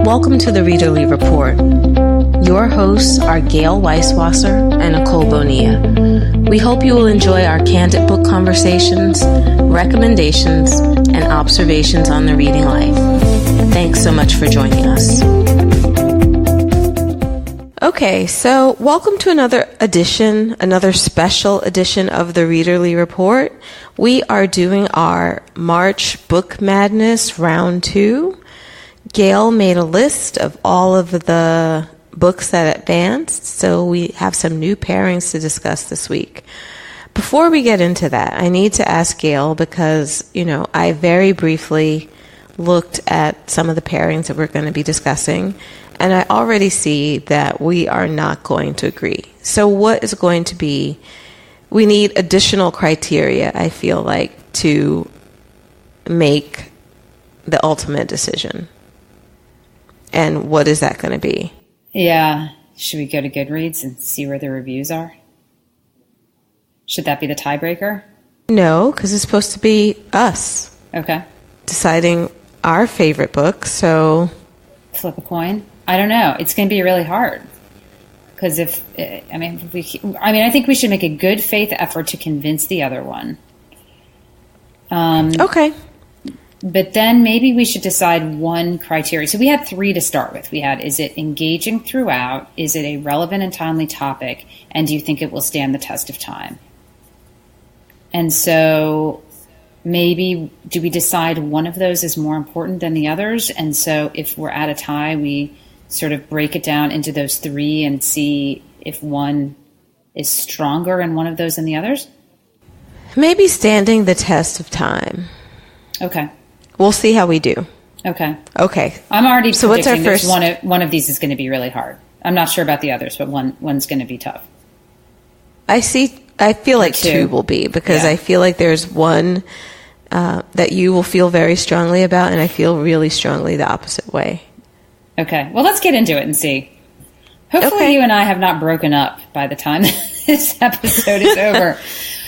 Welcome to the Readerly Report. Your hosts are Gail Weisswasser and Nicole Bonilla. We hope you will enjoy our candid book conversations, recommendations, and observations on the reading life. Thanks so much for joining us. Okay, so welcome to another special edition of the Readerly Report. We are doing our March Book Madness Round 2. Gail made a list of all of the books that advanced, so we have some new pairings to discuss this week. Before we get into that, I need to ask Gail because, I very briefly looked at some of the pairings that we're going to be discussing, and I already see that we are not going to agree. So what is going to be, we need additional criteria, I feel like, to make the ultimate decision. And what is that going to be? Yeah. Should we go to Goodreads and see where the reviews are? Should that be the tiebreaker? No, because it's supposed to be us. Okay. Deciding our favorite book, so... Flip a coin? I don't know. It's going to be really hard. Because I think we should make a good faith effort to convince the other one. Okay. But then maybe we should decide one criteria. So we had 3 to start with. We had, is it engaging throughout? Is it a relevant and timely topic? And do you think it will stand the test of time? And so maybe do we decide one of those is more important than the others? And so if we're at a tie, we sort of break it down into those 3 and see if one is stronger in one of those than the others? Maybe standing the test of time. Okay. We'll see how we do. Okay. I'm already so what's our first one of these is going to be really hard. I'm not sure about the others, but one's going to be tough. I feel like 2 will be, because I feel like there's one that you will feel very strongly about, and I feel really strongly the opposite way. Okay. Well, let's get into it and see. Hopefully you and I have not broken up by the time this episode is over.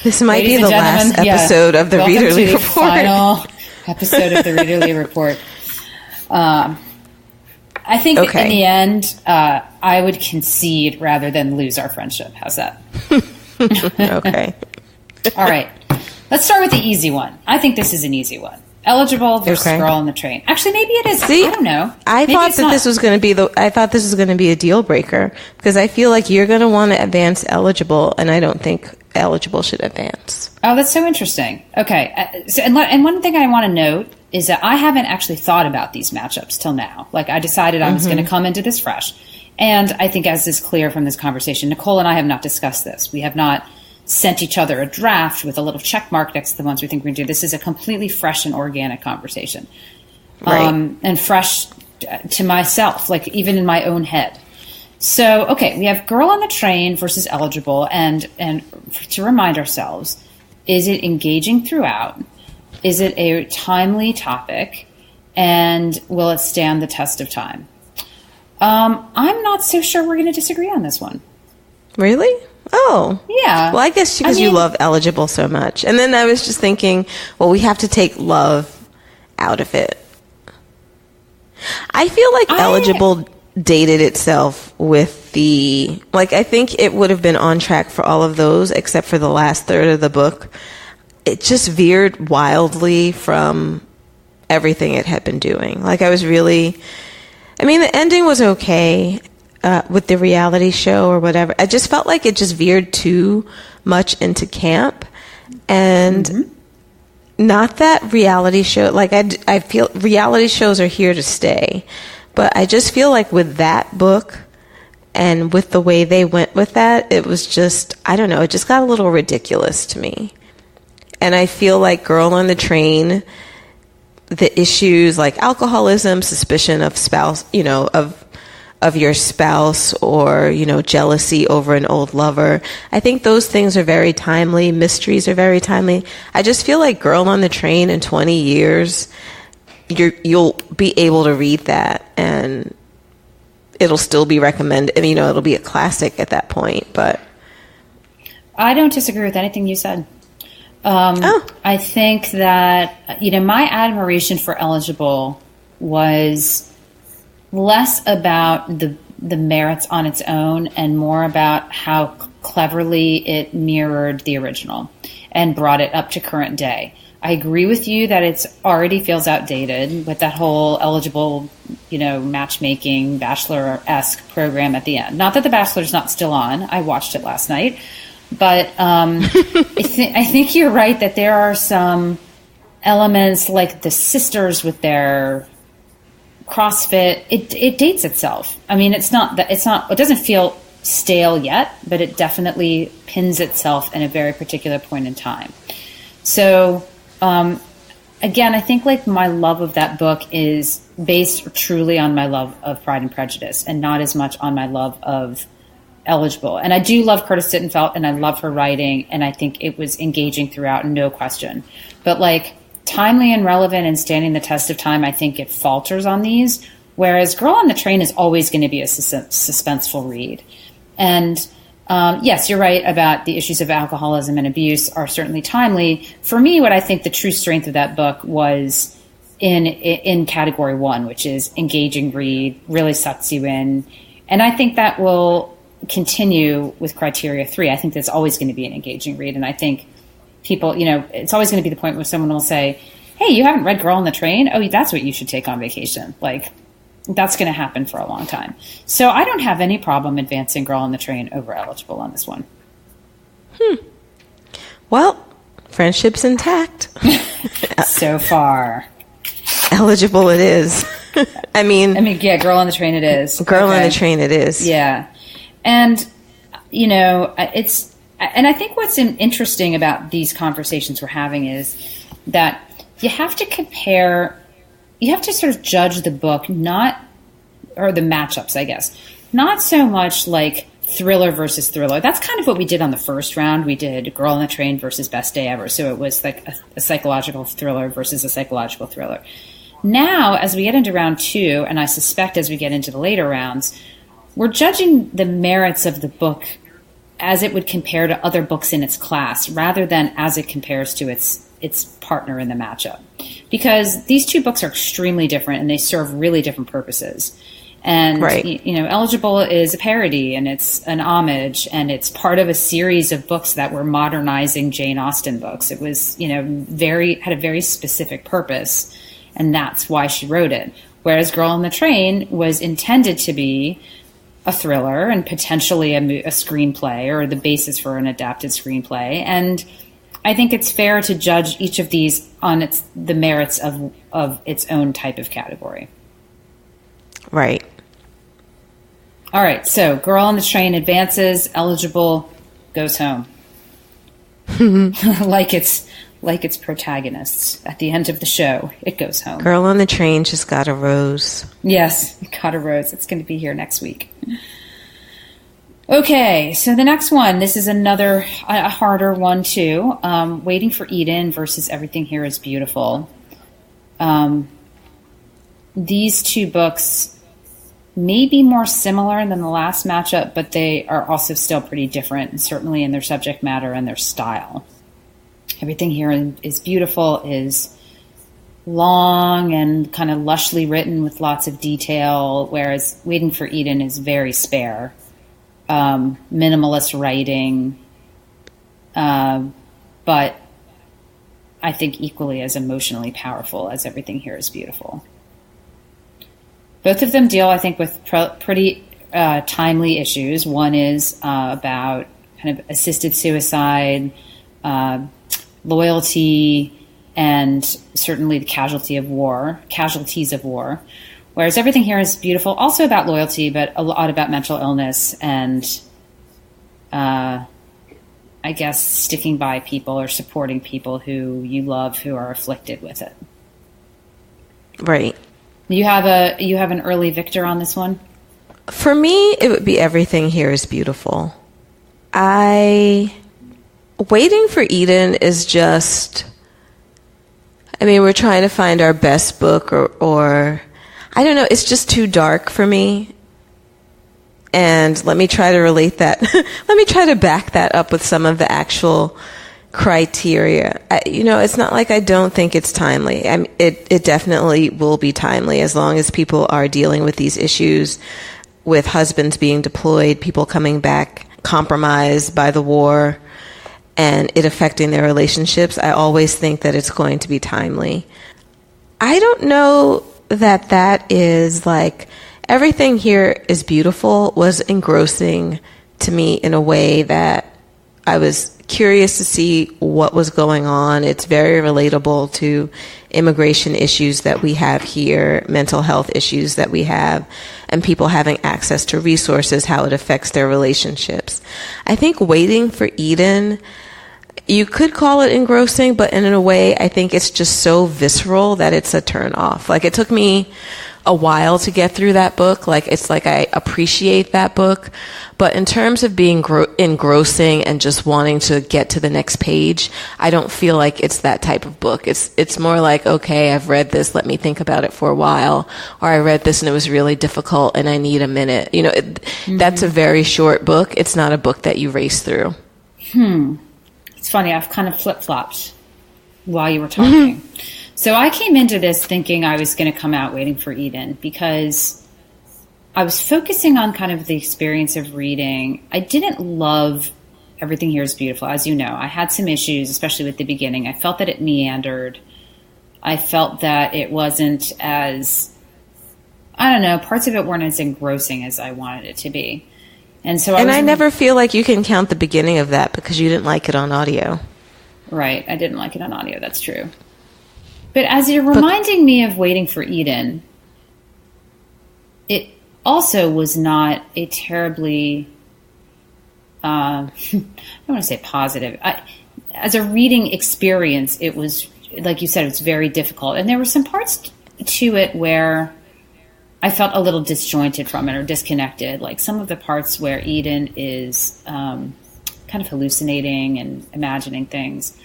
This might be the last episode of the Readerly Report. Final episode of the Readerly Report. I think in the end, I would concede rather than lose our friendship. How's that? Okay. All right. Let's start with the easy one. I think this is an easy one. Eligible versus Girl on the Train. Actually, maybe it is. See, I don't know. I thought this was going to be a deal breaker, because I feel like you're going to want to advance Eligible, and I don't think Eligible should advance. Oh, that's so interesting. Okay. And one thing I want to note is that I haven't actually thought about these matchups till now. Like, I decided I was going to come into this fresh. And I think, as is clear from this conversation, Nicole and I have not discussed this. We have not sent each other a draft with a little check mark next to the ones we think we're going to do. This is a completely fresh and organic conversation. Right. And fresh to myself, like even in my own head. So, okay, we have Girl on the Train versus Eligible. And to remind ourselves, is it engaging throughout? Is it a timely topic? And will it stand the test of time? I'm not so sure we're going to disagree on this one. Really? Oh. Yeah. Well, I guess because you love Eligible so much. And then I was just thinking, well, we have to take love out of it. I feel like Eligible dated itself with I think it would have been on track for all of those except for the last third of the book. It just veered wildly from everything it had been doing. Like, the ending was okay with the reality show or whatever. I just felt like it just veered too much into camp, and not that reality show. Like, I feel reality shows are here to stay, but I just feel like with that book and with the way they went with that, it was just, I don't know, it just got a little ridiculous to me. And I feel like Girl on the Train, the issues like alcoholism, suspicion of spouse, of your spouse, or, jealousy over an old lover. I think those things are very timely. Mysteries are very timely. I just feel like Girl on the Train in 20 years, you'll be able to read that and it'll still be recommended. It'll be a classic at that point, but. I don't disagree with anything you said. I think that, my admiration for Eligible was less about the merits on its own and more about how cleverly it mirrored the original and brought it up to current day. I agree with you that it's already feels outdated with that whole Eligible, matchmaking Bachelor-esque program at the end. Not that The Bachelor's not still on. I watched it last night. But I think you're right that there are some elements like the sisters with their CrossFit. It dates itself. I mean, it doesn't feel stale yet, but it definitely pins itself in a very particular point in time. So, again, I think like my love of that book is based truly on my love of Pride and Prejudice and not as much on my love of Eligible. And I do love Curtis Sittenfeld and I love her writing and I think it was engaging throughout, no question. But like timely and relevant and standing the test of time, I think it falters on these, whereas Girl on the Train is always going to be a suspenseful read. And yes, you're right about the issues of alcoholism and abuse are certainly timely. For me, what I think the true strength of that book was in category 1, which is engaging read, really sucks you in. And I think that will continue with criteria 3. I think that's always going to be an engaging read. And I think people, it's always going to be the point where someone will say, hey, you haven't read Girl on the Train? Oh, that's what you should take on vacation. Like, that's going to happen for a long time. So I don't have any problem advancing Girl on the Train over Eligible on this one. Well, friendship's intact. So far. Eligible it is. I mean, yeah, Girl on the Train it is. Girl on the Train it is. Yeah. And, and I think what's interesting about these conversations we're having is that you have to sort of judge the book, or the matchups, I guess, not so much like thriller versus thriller. That's kind of what we did on the first round. We did Girl on the Train versus Best Day Ever. So it was like a psychological thriller versus a psychological thriller. Now, as we get into round 2, and I suspect as we get into the later rounds, we're judging the merits of the book as it would compare to other books in its class, rather than as it compares to its partner in the matchup. Because these two books are extremely different, and they serve really different purposes. And, right. Eligible is a parody, and it's an homage, and it's part of a series of books that were modernizing Jane Austen books. It was, had a very specific purpose, and that's why she wrote it. Whereas Girl on the Train was intended to be a thriller and potentially a screenplay or the basis for an adapted screenplay. And I think it's fair to judge each of these on the merits of its own type of category. Right. All right. So Girl on the Train advances, Eligible goes home. like its protagonists at the end of the show. It goes home. Girl on the Train just got a rose. Yes, got a rose. It's going to be here next week. Okay, so the next one. This is a harder one too. Waiting for Eden versus Everything Here is Beautiful. These two books may be more similar than the last matchup, but they are also still pretty different, and certainly in their subject matter and their style. Everything Here is Beautiful is long and kind of lushly written with lots of detail, whereas Waiting for Eden is very spare. Minimalist writing, but I think equally as emotionally powerful as Everything Here is Beautiful. Both of them deal, I think, with pretty timely issues. One is about kind of assisted suicide, loyalty, and certainly the casualties of war. Whereas Everything Here is Beautiful, also about loyalty, but a lot about mental illness and, I guess, sticking by people or supporting people who you love who are afflicted with it. Right. You have an early victor on this one? For me, it would be Everything Here is Beautiful. Waiting for Eden is just, we're trying to find our best book or I don't know, it's just too dark for me. And let me try to relate that. Let me try to back that up with some of the actual criteria. It's not like I don't think it's timely. It definitely will be timely as long as people are dealing with these issues with husbands being deployed, people coming back compromised by the war, and it affecting their relationships. I always think that it's going to be timely. I don't know that is like, everything here is beautiful was engrossing to me in a way that I was curious to see what was going on. It's very relatable to immigration issues that we have here, mental health issues that we have, and people having access to resources, how it affects their relationships. I think Waiting for Eden, you could call it engrossing, but in a way, I think it's just so visceral that it's a turn off. Like, it took me a while to get through that book. Like, it's like I appreciate that book, but in terms of being engrossing and just wanting to get to the next page, I don't feel like it's that type of book. It's more like, okay, I've read this, let me think about it for a while, or I read this and it was really difficult and I need a minute. That's a very short book. It's not a book that you race through. It's funny, I've kind of flip-flopped while you were talking. So I came into this thinking I was going to come out Waiting for Eden because I was focusing on kind of the experience of reading. I didn't love Everything Here is Beautiful. As you know, I had some issues, especially with the beginning. I felt that it meandered. I felt that it wasn't as, I don't know, parts of it weren't as engrossing as I wanted it to be. And so I never feel like you can count the beginning of that because you didn't like it on audio. Right. I didn't like it on audio. That's true. But as you're reminding me of Waiting for Eden, it also was not a terribly, I don't want to say positive. As a reading experience, it was, like you said, it's very difficult. And there were some parts to it where I felt a little disjointed from it or disconnected. Like some of the parts where Eden is kind of hallucinating and imagining things.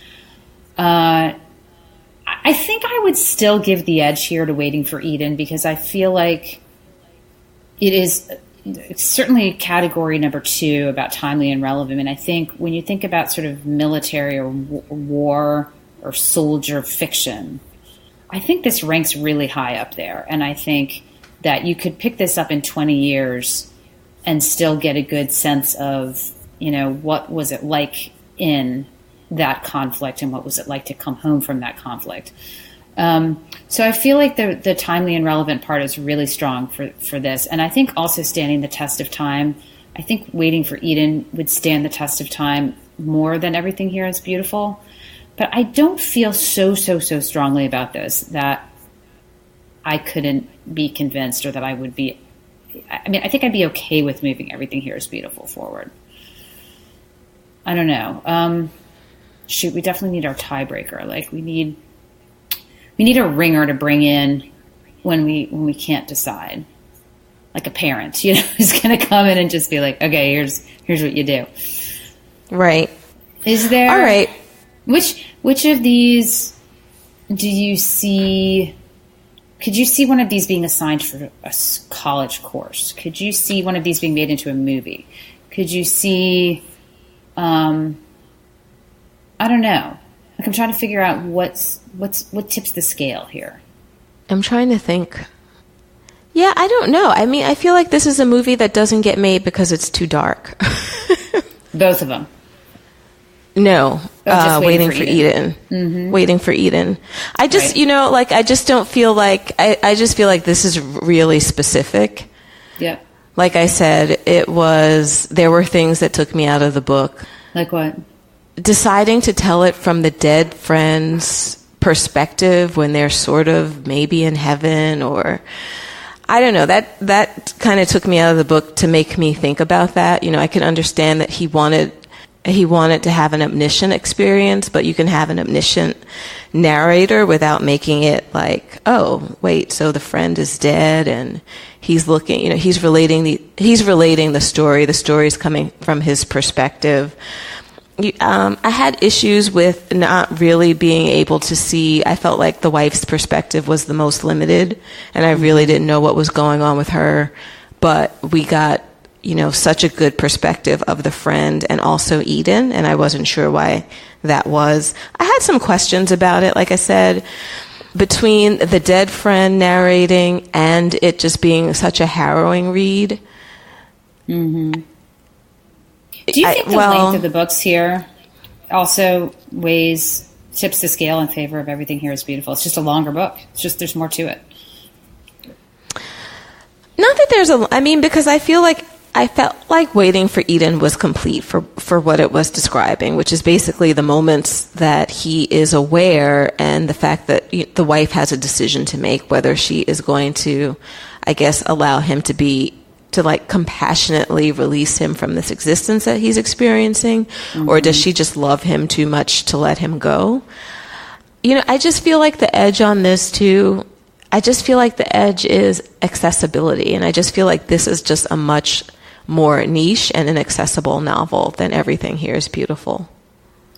I think I would still give the edge here to Waiting for Eden because I feel like it's certainly category number 2 about timely and relevant. And I think when you think about sort of military or war or soldier fiction, I think this ranks really high up there. And I think that you could pick this up in 20 years and still get a good sense of, what was it like in that conflict and what was it like to come home from that conflict. So I feel like the timely and relevant part is really strong for this. And I think also standing the test of time, I think Waiting for Eden would stand the test of time more than Everything Here is Beautiful. But I don't feel so strongly about this that I couldn't be convinced or that I would be, I think I'd be okay with moving Everything Here is Beautiful forward. I don't know. We definitely need our tiebreaker. Like we need a ringer to bring in when we can't decide. Like a parent, who's going to come in and just be like, okay, here's what you do. Right. Is there? All right. Which of these do you see? Could you see one of these being assigned for a college course? Could you see one of these being made into a movie? Could you see? I don't know. Like I'm trying to figure out what tips the scale here. I'm trying to think. Yeah, I don't know. I mean, I feel like this is a movie that doesn't get made because it's too dark. Both of them. No, Waiting for Eden. Mm-hmm. Waiting for Eden. I just, right. I just don't feel like, I just feel like this is really specific. Yeah. Like I said, there were things that took me out of the book. Like what? Deciding to tell it from the dead friend's perspective when they're sort of maybe in heaven or, I don't know, that kind of took me out of the book to make me think about that. I can understand that he wanted to have an omniscient experience, but you can have an omniscient narrator without making it like, oh, wait, so the friend is dead and he's looking, he's relating the story. The story's coming from his perspective. I had issues with not really being able to see. I felt like the wife's perspective was the most limited, and I really didn't know what was going on with her. But we got, such a good perspective of the friend and also Eden, and I wasn't sure why that was. I had some questions about it, like I said, between the dead friend narrating and it just being such a harrowing read. Mm-hmm. Do you think the length of the books here also tips the scale in favor of Everything Here is Beautiful? It's just a longer book. It's just there's more to it. Not that because I felt like Waiting for Eden was complete for what it was describing, which is basically the moments that he is aware and the fact that the wife has a decision to make, whether she is going to, I guess, allow him to compassionately release him from this existence that he's experiencing, or does she just love him too much to let him go? I just feel like the edge on this too, I just feel like the edge is accessibility, and I just feel like this is just a much more niche and an accessible novel than Everything Here is Beautiful.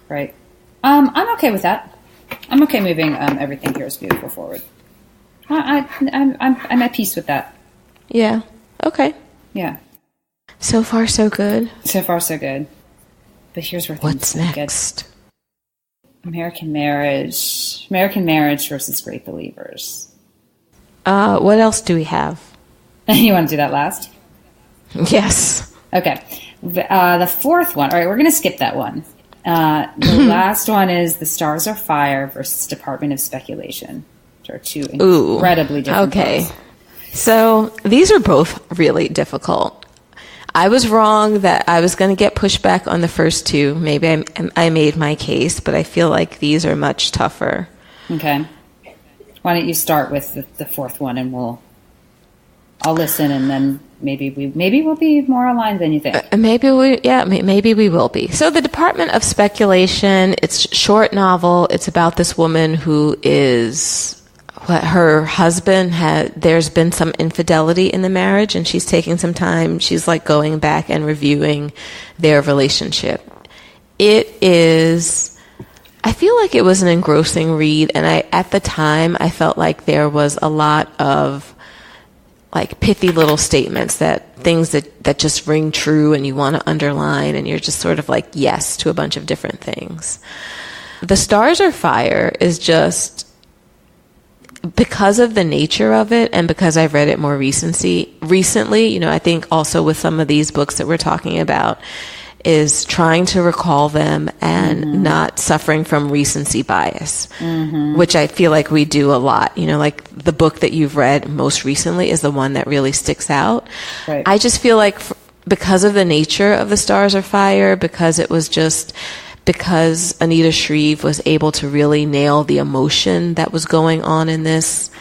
Right. I'm okay with that. I'm okay moving Everything Here is Beautiful forward. I'm at peace with that. Yeah. Okay. Yeah. So far, so good. So far, so good. But here's where things What's next? Get American Marriage versus Great Believers. What else do we have? You want to do that last? Yes. Okay. The fourth one. All right, we're going to skip that one. The last one is The Stars Are Fire versus Department of Speculation, which are two incredibly different books. So these are both really difficult. I was wrong that I was going to get pushback on the first two. Maybe I made my case, but I feel like these are much tougher. Okay. Why don't you start with the fourth one, and I'll listen, and then maybe we'll be more aligned than you think. Maybe we will be. So the Department of Speculation, it's a short novel. It's about this woman who is her husband there's been some infidelity in the marriage, and she's taking some time. She's like going back and reviewing their relationship. I feel like it was an engrossing read, and at the time I felt like there was a lot of like pithy little statements, things that just ring true and you want to underline, and you're just sort of like yes to a bunch of different things. The Stars Are Fire is just, because of the nature of it and because I've read it more recently, I think also with some of these books that we're talking about, is trying to recall them and not suffering from recency bias, which I feel like we do a lot. Like the book that you've read most recently is the one that really sticks out. Right. I just feel like because of the nature of The Stars Are Fire, because Anita Shreve was able to really nail the emotion that was going on in this,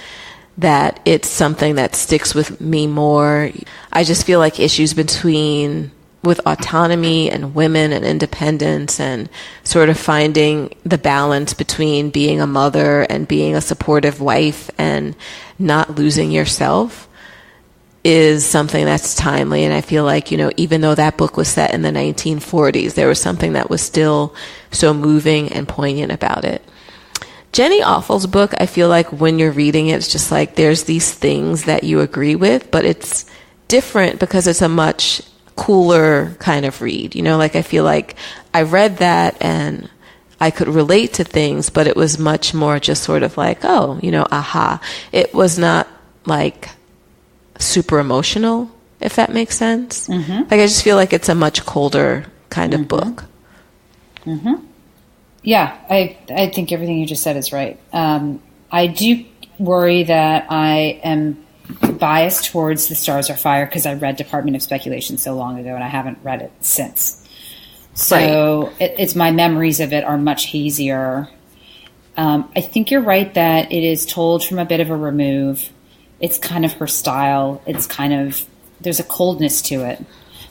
that it's something that sticks with me more. I just feel like issues with autonomy and women and independence and sort of finding the balance between being a mother and being a supportive wife and not losing yourself is something that's timely. And I feel like, even though that book was set in the 1940s, there was something that was still so moving and poignant about it. Jenny Offil's book, I feel like when you're reading it, it's just like there's these things that you agree with, but it's different because it's a much cooler kind of read. Like I feel like I read that and I could relate to things, but it was much more just sort of like, aha. It was not like super emotional, if that makes sense. Like I just feel like it's a much colder kind of book. Yeah, I think everything you just said is right. I do worry that I am biased towards The Stars Are Fire because I read Department of Speculation so long ago and I haven't read it since. So it's my memories of it are much hazier. I think you're right that it is told from a bit of a remove. It's kind of her style. It's kind of, there's a coldness to it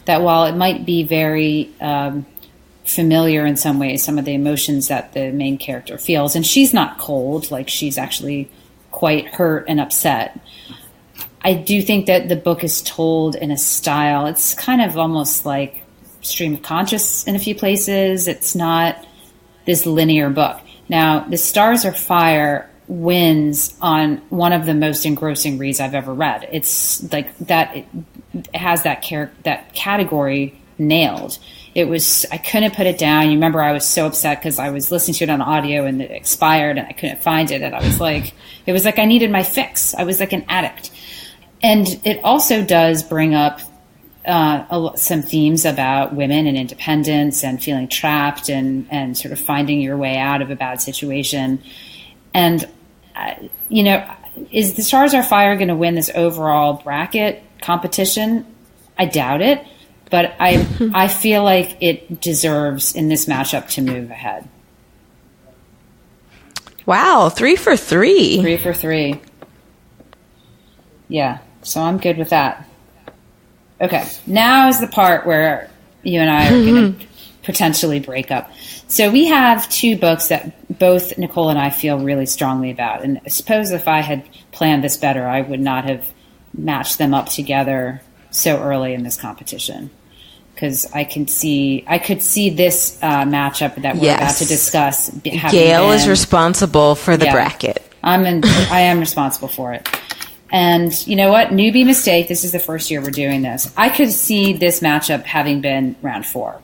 that while it might be very familiar in some ways, some of the emotions that the main character feels, and she's not cold, like she's actually quite hurt and upset. I do think that the book is told in a style. It's kind of almost like stream of conscious in a few places. It's not this linear book. Now, The Stars Are Fire wins on one of the most engrossing reads I've ever read. It's like that. It has that category nailed. I couldn't put it down. You remember I was so upset because I was listening to it on audio and it expired and I couldn't find it. And it was like I needed my fix. I was like an addict. And it also does bring up some themes about women and independence and feeling trapped and sort of finding your way out of a bad situation. And, is the Stars Are Fire going to win this overall bracket competition? I doubt it. But I feel like it deserves in this matchup to move ahead. Wow, 3 for 3. 3 for 3. Yeah, so I'm good with that. Okay, now is the part where you and I are going to potentially break up. So we have 2 books that both Nicole and I feel really strongly about. And I suppose if I had planned this better, I would not have matched them up together so early in this competition. Because I could see this matchup that we're about to discuss. Gail is responsible for the bracket. I am responsible for it. And you know what? Newbie mistake. This is the first year we're doing this. I could see this matchup having been round 4.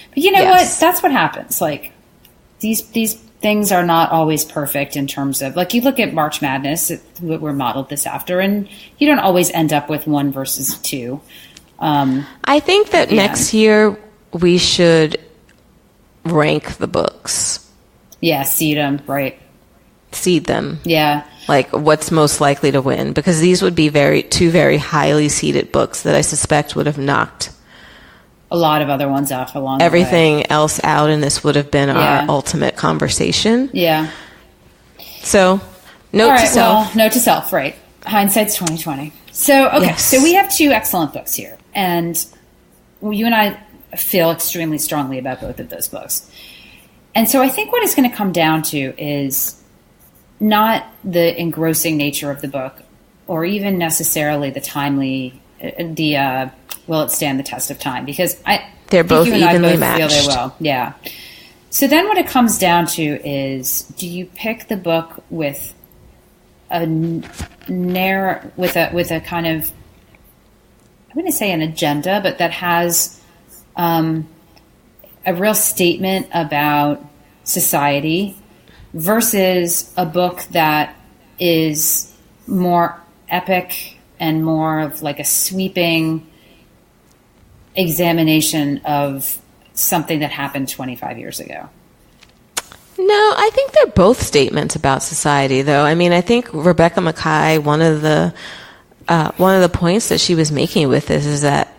But you know what? That's what happens. Like these things are not always perfect in terms of, like, you look at March Madness, we're modeled this after, and you don't always end up with 1 versus 2. I think that next year we should rank the books. Yeah, seed them, right. Seed them. Yeah. Like what's most likely to win, because these would be 2 very highly seeded books that I suspect would have knocked a lot of other ones off along everything the way. Else out, and this would have been our ultimate conversation. Yeah. So, note to self. Well, note to self, right. Hindsight's 2020. So, okay, so we have 2 excellent books here, and you and I feel extremely strongly about both of those books. And so I think what it's going to come down to is not the engrossing nature of the book, or even necessarily the will it stand the test of time? Because they're both evenly matched. Feel they will. Yeah. So then what it comes down to is, do you pick the book with a kind of, I'm going to say an agenda, but that has a real statement about society, versus a book that is more epic and more of like a sweeping examination of something that happened 25 years ago? No, I think they're both statements about society, though. I mean, I think Rebecca Makkai, one of the points that she was making with this is that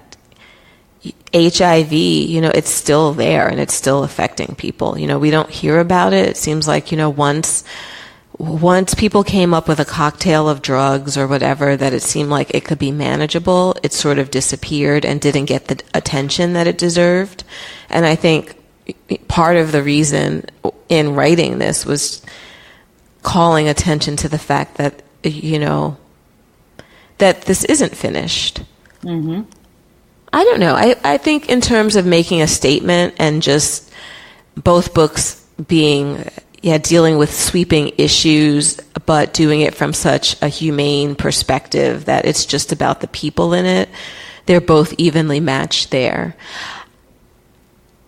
HIV, it's still there and it's still affecting people. We don't hear about it. It seems like, once people came up with a cocktail of drugs or whatever that it seemed like it could be manageable, it sort of disappeared and didn't get the attention that it deserved. And I think part of the reason in writing this was calling attention to the fact that, that this isn't finished. Mm-hmm. I don't know. I think in terms of making a statement and just both books being, dealing with sweeping issues, but doing it from such a humane perspective that it's just about the people in it, they're both evenly matched there.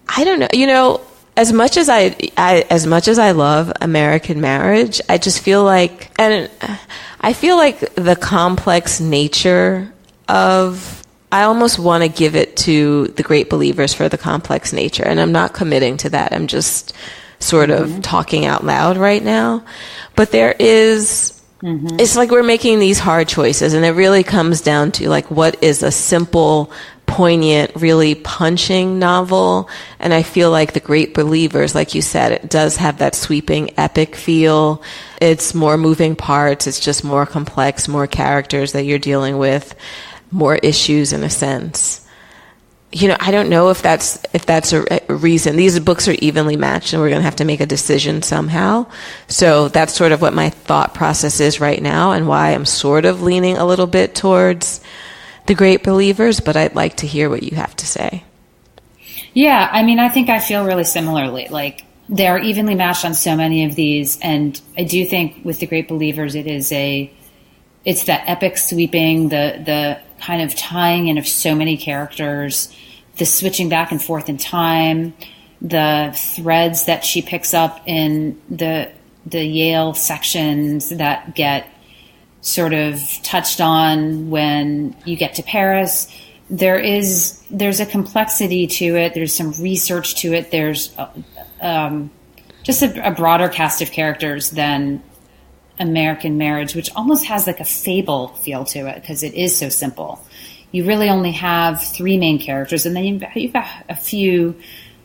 I don't know. As much as I love American Marriage, I just feel like, and I feel like the complex nature of, I almost want to give it to The Great Believers for the complex nature, and I'm not committing to that. I'm just sort of talking out loud right now. But there is, it's like we're making these hard choices, and it really comes down to like, what is a simple, poignant, really punching novel? And I feel like The Great Believers, like you said, it does have that sweeping epic feel. It's more moving parts. It's just more complex, more characters that you're dealing with, more issues in a sense. I don't know if that's a reason. These books are evenly matched and we're going to have to make a decision somehow. So that's sort of what my thought process is right now, and why I'm sort of leaning a little bit towards The Great Believers, but I'd like to hear what you have to say. Yeah, I mean, I think I feel really similarly. Like, they're evenly matched on so many of these, and I do think with The Great Believers, it's the epic sweeping, the kind of tying in of so many characters, the switching back and forth in time, the threads that she picks up in the Yale sections that get sort of touched on when you get to Paris. There's a complexity to it. There's some research to it. There's just a broader cast of characters than American Marriage, which almost has like a fable feel to it because it is so simple. You really only have 3 main characters, and then you've got a few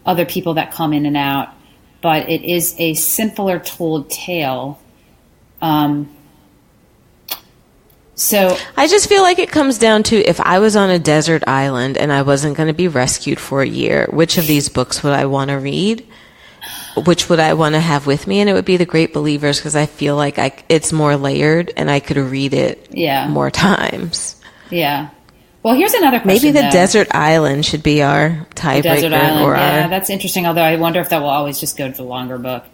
other people that come in and out, but it is a simpler told tale. So I just feel like it comes down to, if I was on a desert island and I wasn't going to be rescued for a year, which of these books would I want to read? Which would I want to have with me? And it would be The Great Believers, because I feel like it's more layered and I could read it more times. Yeah. Well, here's another question. Maybe the desert island should be our tiebreaker. Desert Island, that's interesting. Although I wonder if that will always just go to the longer book.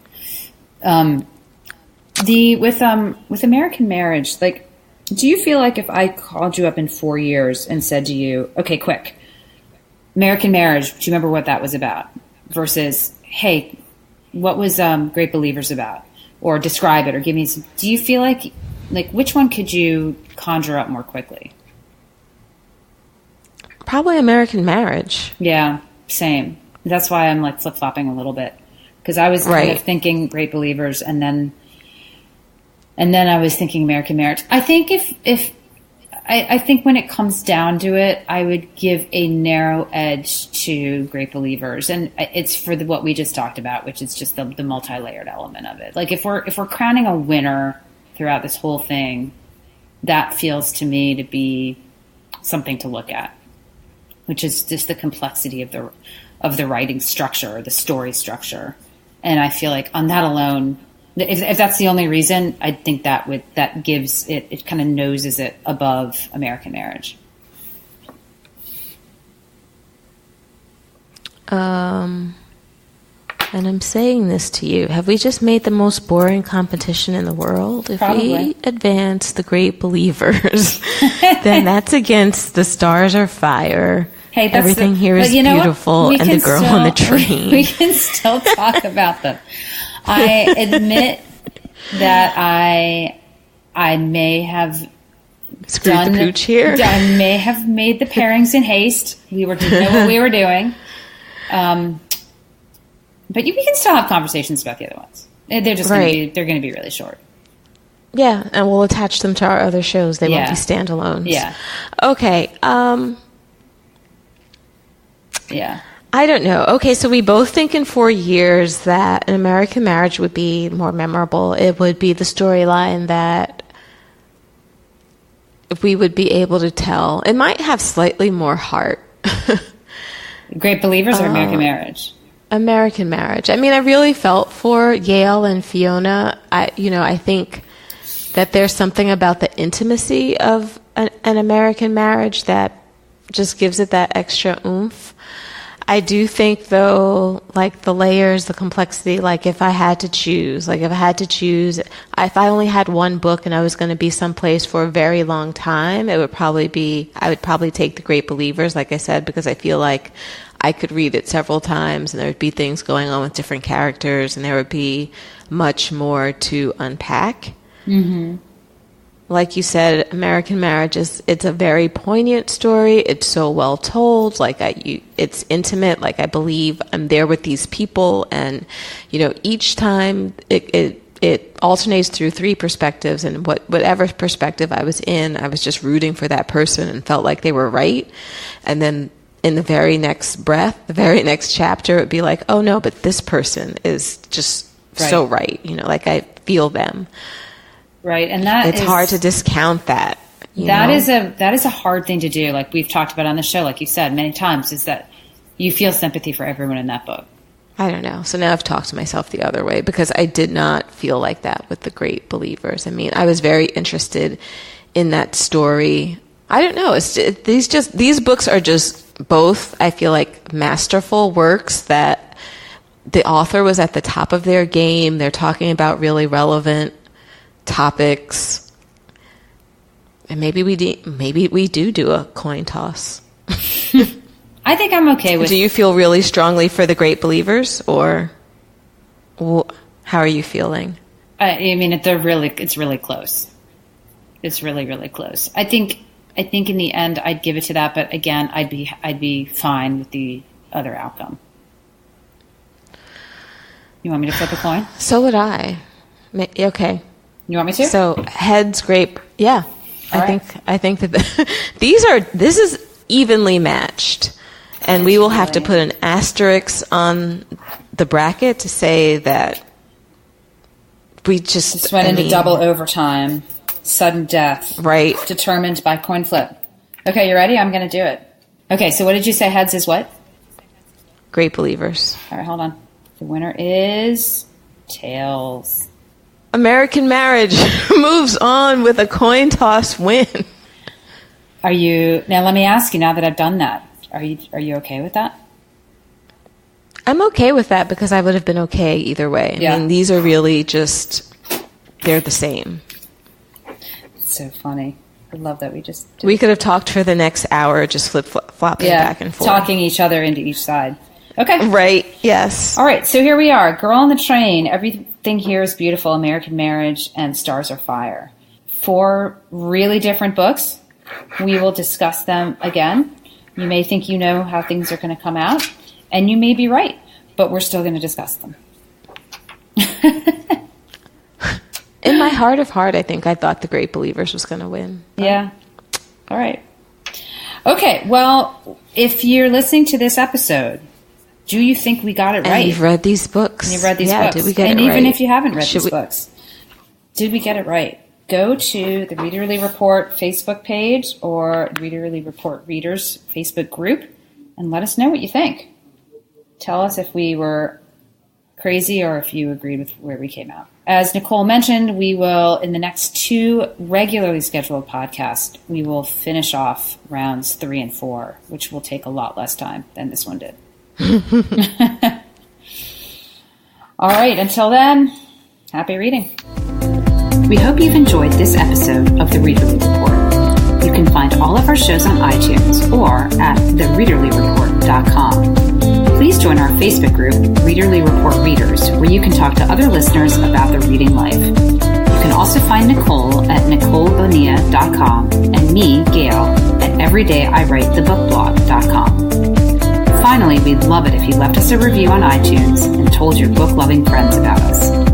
With American Marriage, like, do you feel like if I called you up in 4 years and said to you, okay, quick, American Marriage, do you remember what that was about? Versus, hey, what was Great Believers about? Or describe it, or give me some. Do you feel like which one could you conjure up more quickly? Probably American Marriage. Yeah, same. That's why I'm like flip-flopping a little bit. Because I was kind of thinking Great Believers, and then I was thinking American Marriage. I think I think when it comes down to it, I would give a narrow edge to Great Believers, and it's for what we just talked about, which is just the multi-layered element of it. Like if we're crowning a winner throughout this whole thing, that feels to me to be something to look at, which is just the complexity of the writing structure, the story structure, and I feel like on that alone. If that's the only reason, I think that gives it kind of noses it above American Marriage. And I'm saying this to you. Have we just made the most boring competition in the world? If Probably. we advance The Great Believers, then that's against The Stars Are Fire. Hey, Everything here is beautiful, and The Girl on the Train. We can still talk about them. I admit that I may have screwed the pooch here. I may have made the pairings in haste. We didn't know what we were doing. But we can still have conversations about the other ones. They're just going to be really short. Yeah, and we'll attach them to our other shows. They won't be standalones. Yeah. Okay. Yeah. I don't know. Okay, so we both think in 4 years that An American Marriage would be more memorable. It would be the storyline that we would be able to tell. It might have slightly more heart. Great Believers or American Marriage? American Marriage. I mean, I really felt for Yale and Fiona. I think that there's something about the intimacy of an American Marriage that just gives it that extra oomph. I do think, though, like the layers, the complexity, like if I had to choose, if I only had one book and I was going to be someplace for a very long time, I would probably take The Great Believers, like I said, because I feel like I could read it several times and there would be things going on with different characters and there would be much more to unpack. Mm-hmm. Like you said, American Marriage it's a very poignant story. It's so well told. It's intimate. Like, I believe I'm there with these people, and each time it alternates through 3 perspectives, and whatever perspective I was in, I was just rooting for that person and felt like they were right. And then in the very next breath, the very next chapter, it would be like, oh no, but this person is just so right. Like I feel them. Right, and it's hard to discount that. That is a hard thing to do. Like we've talked about on the show, like you said many times, is that you feel sympathy for everyone in that book. I don't know. So now I've talked to myself the other way because I did not feel like that with The Great Believers. I mean, I was very interested in that story. I don't know. These books are just both, I feel like, masterful works that the author was at the top of their game. They're talking about really relevant topics, and maybe we do a coin toss. I think I'm okay with... Do you feel really strongly for the great believers, or how are you feeling? I mean, it's really close. It's really, really close. I think in the end I'd give it to that, but again, I'd be fine with the other outcome. You want me to flip a coin? So would I. Okay. You want me to? So heads, grape. Yeah. All right. I think that this is evenly matched, and we will have to put an asterisk on the bracket to say that we just went into double overtime, sudden death, right? Determined by coin flip. Okay, you ready? I'm going to do it. Okay, so what did you say? Heads is what? Great believers. All right, hold on. The winner is tails. American Marriage moves on with a coin toss win. Now let me ask you, now that I've done that, are you okay with that? I'm okay with that because I would have been okay either way. Yeah. I mean, these are really just, they're the same. It's so funny. I love that we could have talked for the next hour just flopping back and forth. Talking each other into each side. Okay. Right, yes. All right, so here we are. Girl on the Train, Everything Here is Beautiful, American Marriage, and Stars Are Fire. 4 really different books. We will discuss them again. You may think you know how things are going to come out, and you may be right, but we're still going to discuss them. In my heart of heart, I think I thought The Great Believers was going to win. Yeah. All right. Okay, well, if you're listening to this episode, do you think we got it right? And you've read these books. And you've read these books. Did we get it right? And even if you haven't read these books, did we get it right? Go to the Readerly Report Facebook page or Readerly Report Readers Facebook group and let us know what you think. Tell us if we were crazy or if you agreed with where we came out. As Nicole mentioned, we will, in the next 2 regularly scheduled podcasts, we will finish off rounds 3 and 4, which will take a lot less time than this one did. All right, until then, happy reading. We hope you've enjoyed this episode of The Readerly Report. You can find all of our shows on iTunes or at thereaderlyreport.com. Please join our Facebook group, Readerly Report Readers, where you can talk to other listeners about their reading life. You can also find Nicole at NicoleBonilla.com and me, Gail, at EverydayIWriteTheBookBlog.com. Finally, we'd love it if you left us a review on iTunes and told your book-loving friends about us.